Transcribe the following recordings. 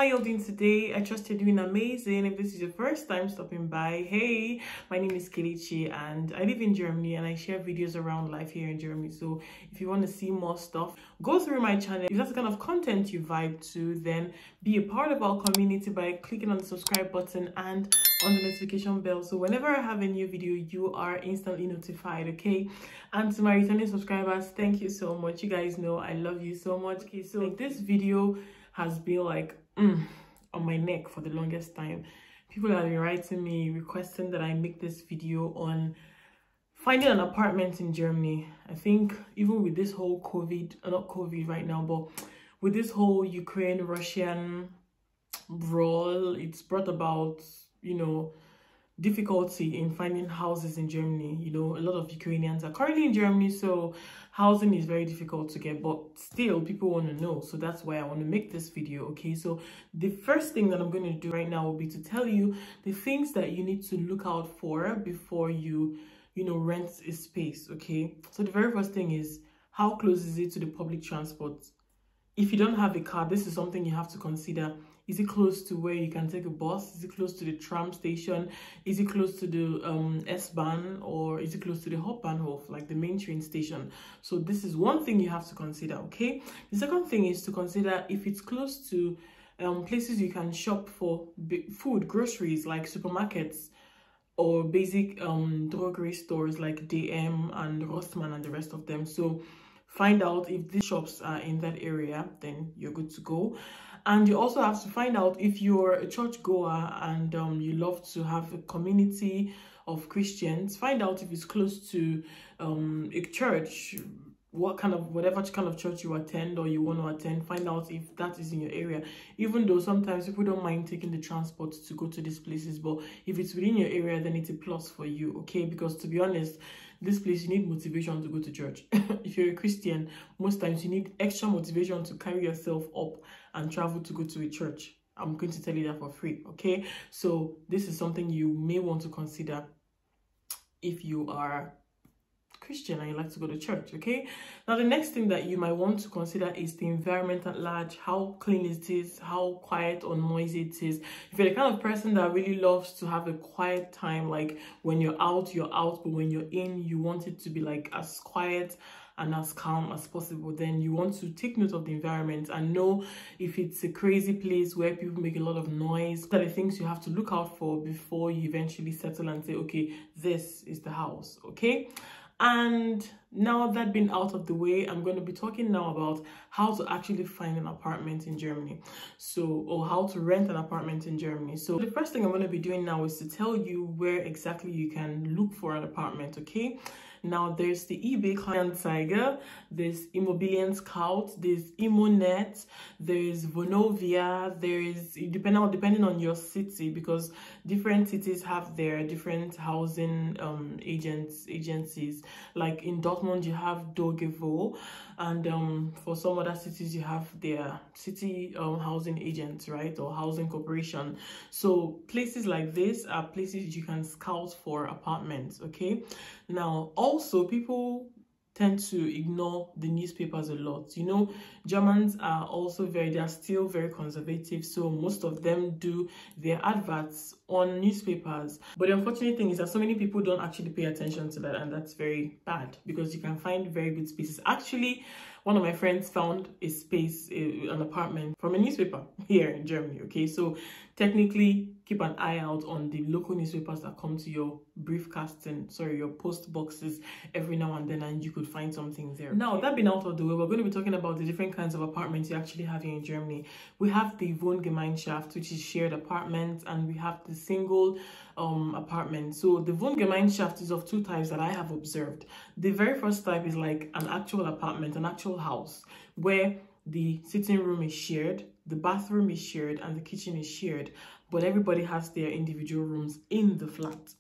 how y'all doing today? I trust you're doing amazing. If this is your first time stopping by, hey, my name is Kelechi and I live in Germany and I share videos around life here in Germany. So if you want to see more stuff, go through my channel. If that's the kind of content you vibe to, then be a part of our community by clicking on the subscribe button and on the notification bell, so whenever I have a new video you are instantly notified. Okay, and to my returning subscribers, thank you so much. You guys know I love you so much. Okay, so this video has been like on my neck for the longest time. People have been writing me requesting that I make this video on finding an apartment in Germany. I think even with this whole not COVID right now, but with this whole Ukraine-Russian brawl, it's brought about, you know, difficulty in finding houses in Germany. You know, a lot of Ukrainians are currently in Germany, so housing is very difficult to get, but still people want to know. So that's why I want to make this video. Okay, so the first thing that I'm going to do right now will be to tell you the things that you need to look out for before you rent a space. Okay, so the very first thing is, how close is it to the public transport? If you don't have a car, this is something you have to consider. Is it close to where you can take a bus? Is it close to the tram station? Is it close to the S-Bahn? Or is it close to the Hauptbahnhof, like the main train station? So this is one thing you have to consider, okay? The second thing is to consider if it's close to places you can shop for food, groceries, like supermarkets, or basic drogery stores like DM and Rossmann and the rest of them. So find out if these shops are in that area, then you're good to go. And you also have to find out if you're a church goer and you love to have a community of Christians. Find out if it's close to a church, whatever kind of church you attend or you want to attend. Find out if that is in your area, even though sometimes people don't mind taking the transport to go to these places. But if it's within your area, then it's a plus for you, okay? Because to be honest, this place, you need motivation to go to church. If you're a Christian, most times you need extra motivation to carry yourself up and travel to go to a church. I'm going to tell you that for free, okay? So this is something you may want to consider if you are Christian and you like to go to church. Okay, now the next thing that you might want to consider is the environment at large. How clean it is, how quiet or noisy it is. If you're the kind of person that really loves to have a quiet time, like when you're out, but when you're in, you want it to be like as quiet and as calm as possible, then you want to take note of the environment and know if it's a crazy place where people make a lot of noise. Those are the things you have to look out for before you eventually settle and say, okay, this is the house. Okay, and now that being out of the way, I'm going to be talking now about how to actually find an apartment in Germany, or how to rent an apartment in Germany. So the first thing I'm going to be doing now is to tell you where exactly you can look for an apartment. Okay, now there's the eBay Kleinanzeiger, there's Immobilien Scout, there's Immonet, there's Vonovia, there's depending on your city, because different cities have their different housing agencies. Like in Dortmund you have Dogevo, and for some other cities you have their city housing agents, right, or housing corporation. So places like this are places you can scout for apartments. Okay, now also people tend to ignore the newspapers a lot. You know, Germans are also they are still very conservative, so most of them do their adverts on newspapers. But the unfortunate thing is that so many people don't actually pay attention to that, and that's very bad, because you can find very good spaces. Actually, one of my friends found a space, an apartment from a newspaper here in Germany. Okay, so technically keep an eye out on the local newspapers that come to your your post boxes every now and then, and you could find something there. Now, that being out of the way, we're going to be talking about the different kinds of apartments you actually have here in Germany. We have the Wohngemeinschaft, which is shared apartments, and we have the single apartment. So the Wohngemeinschaft is of two types that I have observed. The very first type is like an actual apartment, an actual house, where the sitting room is shared, the bathroom is shared, and the kitchen is shared, but everybody has their individual rooms in the flat.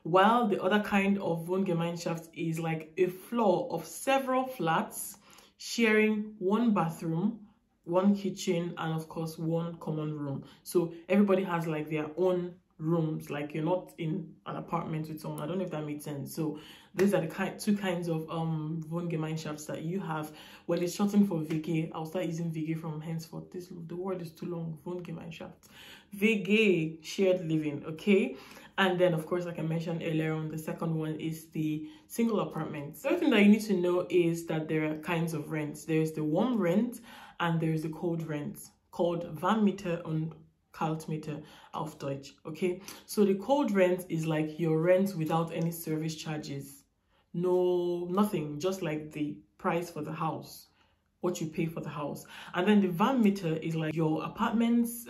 While the other kind of Wohngemeinschaft is like a floor of several flats sharing one bathroom, one kitchen, and of course one common room. So everybody has like their own rooms, like you're not in an apartment with someone. I don't know if that makes sense. So These are the two kinds of Wohngemeinschafts that you have. Well, it's shortened for WG. I'll start using WG from henceforth. The word is too long. Wohngemeinschaft. WG, shared living, okay? And then, of course, like I mentioned earlier on, the second one is the single apartment. The other thing that you need to know is that there are kinds of rents. There's the warm rent and there's the cold rent, called Warmmiete und Kaltmiete auf Deutsch, okay? So the cold rent is like your rent without any service charges. No, nothing, just like the price for the house, what you pay for the house. And then the Warmmiete is like your apartment's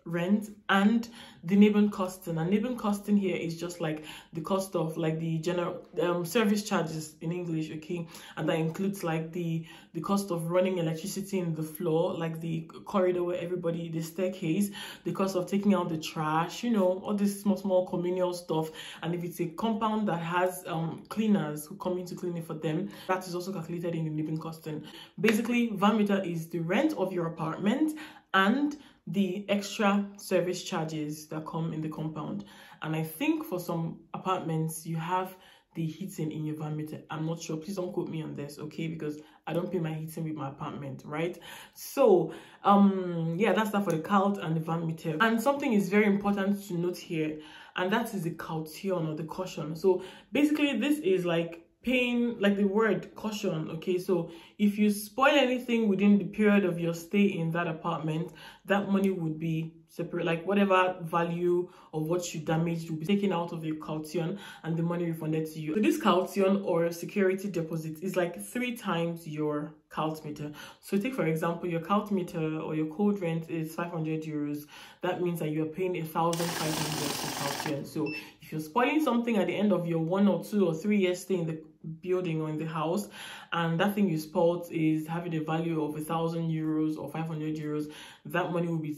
rent and the Nebenkosten. And Nebenkosten here is just like the cost of like the general service charges in English, okay? And that includes like the cost of running electricity in the floor, like the corridor where everybody, the staircase, the cost of taking out the trash, you know, all this small communal stuff. And if it's a compound that has cleaners who come in to clean it for them, that is also calculated in the Nebenkosten. Basically, Warmmiete is the rent of your apartment and the extra service charges that come in the compound. And I think for some apartments you have the heating in your Warmmiete. I'm not sure, please don't quote me on this, okay, because I don't pay my heating with my apartment, right? So yeah, that's that for the Kalt and the Warmmiete. And something is very important to note here, and that is the Kaution or the caution. So basically this is like paying, like the word caution, okay? So if you spoil anything within the period of your stay in that apartment, that money would be separate, like whatever value of what you damaged will be taken out of your caution and the money refunded to you. So this caution or security deposit is like 3 times your Kaltmiete. So take for example, your Kaltmiete or your cold rent is 500 euros. That means that you are paying 1,500 for caution. So if you're spoiling something at the end of your 1 or 2 or 3 years stay in the building or in the house, and that thing you spoiled is having a value of 1,000 euros or 500 euros, that money will be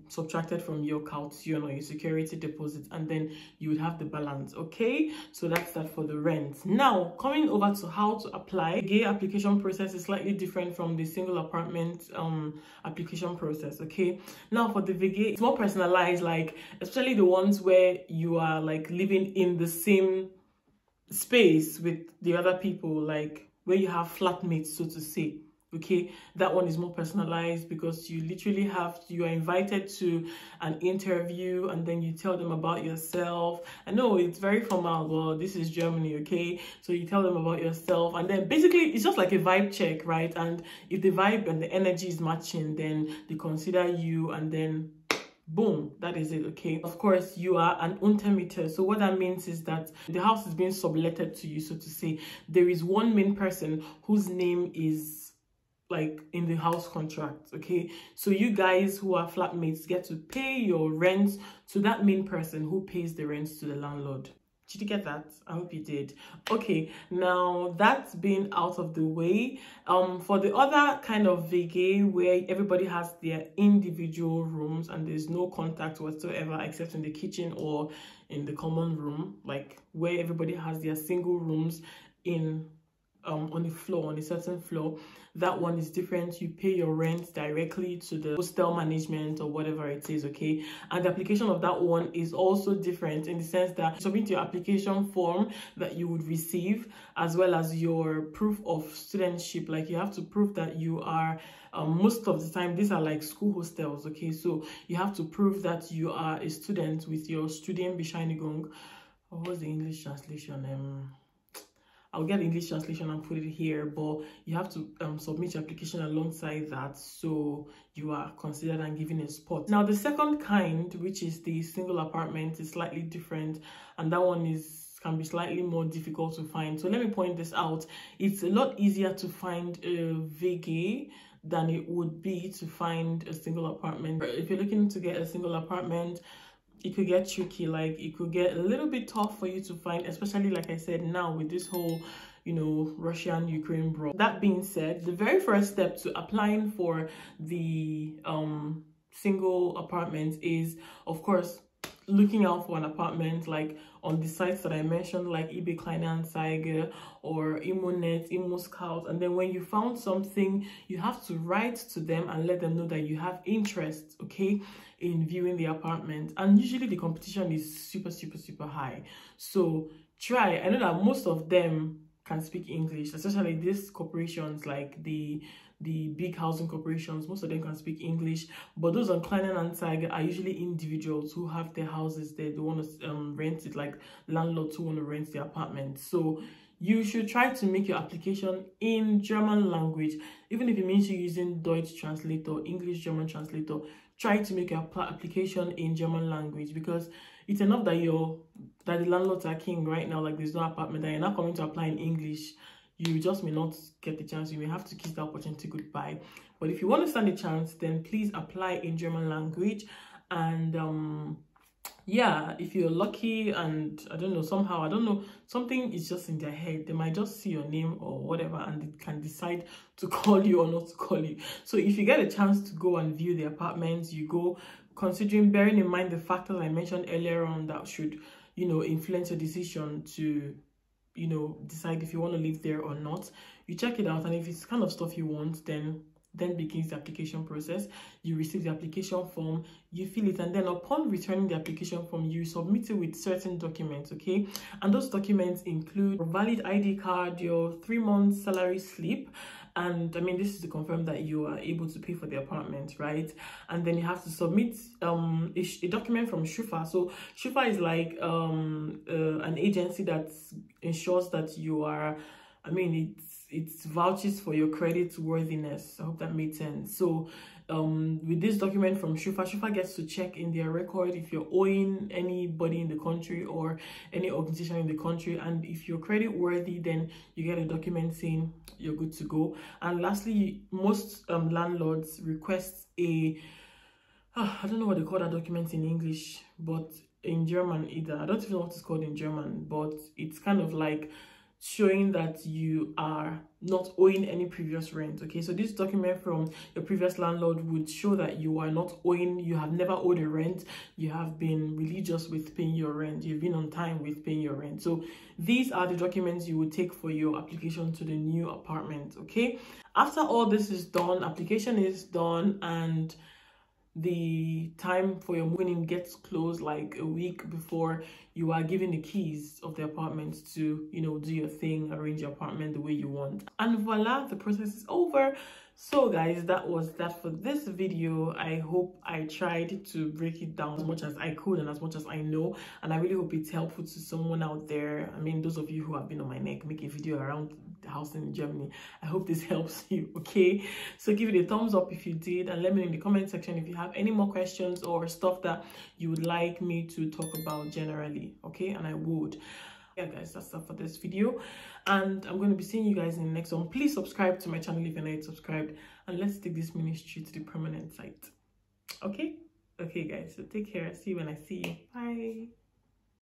subtracted from your caution or your security deposit, and then you would have the balance, okay? So that's that for the rent. Now coming over to how to apply. The application process is slightly different from the single apartment application process, okay? Now for the VG, it's more personalized, like especially the ones where you are like living in the same space with the other people, like where you have flatmates, so to say, okay? That one is more personalized because you literally you are invited to an interview and then you tell them about yourself. I know it's very formal, but this is Germany, okay? So you tell them about yourself and then basically it's just like a vibe check, right? And if the vibe and the energy is matching, then they consider you, and then boom, that is it, okay? Of course, you are an Untermieter. So what that means is that the house is being subletted to you, so to say. There is one main person whose name is like in the house contract, okay? So you guys who are flatmates get to pay your rent to that main person who pays the rent to the landlord. Did you get that? I hope you did. Okay, now that's been out of the way. For the other kind of VG where everybody has their individual rooms and there's no contact whatsoever except in the kitchen or in the common room, like where everybody has their single rooms in on the floor, on a certain floor, that one is different. You pay your rent directly to the hostel management or whatever it is, okay? And the application of that one is also different in the sense that you submit your application form that you would receive, as well as your proof of studentship. Like you have to prove that you are most of the time these are like school hostels, okay? So you have to prove that you are a student with your Studienbescheinigung. What's the English translation? I'll get the English translation and put it here, but you have to submit your application alongside that, so you are considered and given a spot. Now the second kind, which is the single apartment, is slightly different, and that one can be slightly more difficult to find. So let me point this out. It's a lot easier to find a VG than it would be to find a single apartment. If you're looking to get a single apartment, it could get tricky, like it could get a little bit tough for you to find, especially like I said now with this whole, you know, Russian-Ukraine brawl. That being said, the very first step to applying for the single apartment is, of course, looking out for an apartment like on the sites that I mentioned, like eBay Kleinanzeigen or Immonet, ImmoScout. And then when you found something, you have to write to them and let them know that you have interest, okay, in viewing the apartment. And usually the competition is super high. So try. I know that most of them can speak English, especially these corporations like the big housing corporations. Most of them can speak English, but those on Kleinanzeigen are usually individuals who have their houses there. They want to rent it, like landlords who want to rent their apartment. So you should try to make your application in German language, even if it means you're using Deutsch translator, English German translator. Try to make your application in German language, because it's enough that the landlords are king right now, like there's no apartment, and you're not coming to apply in English. You just may not get the chance. You may have to kiss the opportunity goodbye. But if you want to stand a chance, then please apply in German language. And yeah, if you're lucky and I don't know, something is just in their head, they might just see your name or whatever and they can decide to call you or not to call you. So if you get a chance to go and view the apartments, you go, bearing in mind the factors I mentioned earlier on that should, you know, influence your decision to, you know, decide if you want to live there or not. You check it out, and if it's kind of stuff you want, then begins the application process. You receive the application form, you fill it, and then upon returning the application form, you submit it with certain documents, okay? And those documents include a valid ID card, your 3-month salary slip, and I mean, this is to confirm that you are able to pay for the apartment, right? And then you have to submit a document from Schufa. So Schufa is like an agency that ensures that you are, I mean, it's vouches for your credit worthiness. I hope that made sense. So with this document from Schufa gets to check in their record if you're owing anybody in the country or any organization in the country, and if you're credit worthy, then you get a document saying you're good to go. And lastly, most landlords request I don't know what they call that document in English, but in German either, I don't even know what it's called in German, but it's kind of like showing that you are not owing any previous rent, okay? So this document from your previous landlord would show that you are not owing, you have never owed a rent, you have been religious with paying your rent, you've been on time with paying your rent. So these are the documents you would take for your application to the new apartment, okay? After all this is done, application is done, and the time for your moving in gets close like a week before you are given the keys of the apartment to, you know, do your thing, arrange your apartment the way you want, and voila, the process is over. So guys, that was that for this video. I hope I tried to break it down as much as I could and as much as I know, and I really hope it's helpful to someone out there. I mean, those of you who have been on my neck, make a video around the housing in Germany. I hope this helps you, okay? So give it a thumbs up if you did, and let me know in the comment section if you have any more questions or stuff that you would like me to talk about generally, okay? And I would. Yeah guys, that's all for this video, and I'm going to be seeing you guys in the next one. Please subscribe to my channel if you're not subscribed, and let's take this ministry to the permanent site, okay? Okay guys, so take care. See you when I see you. Bye.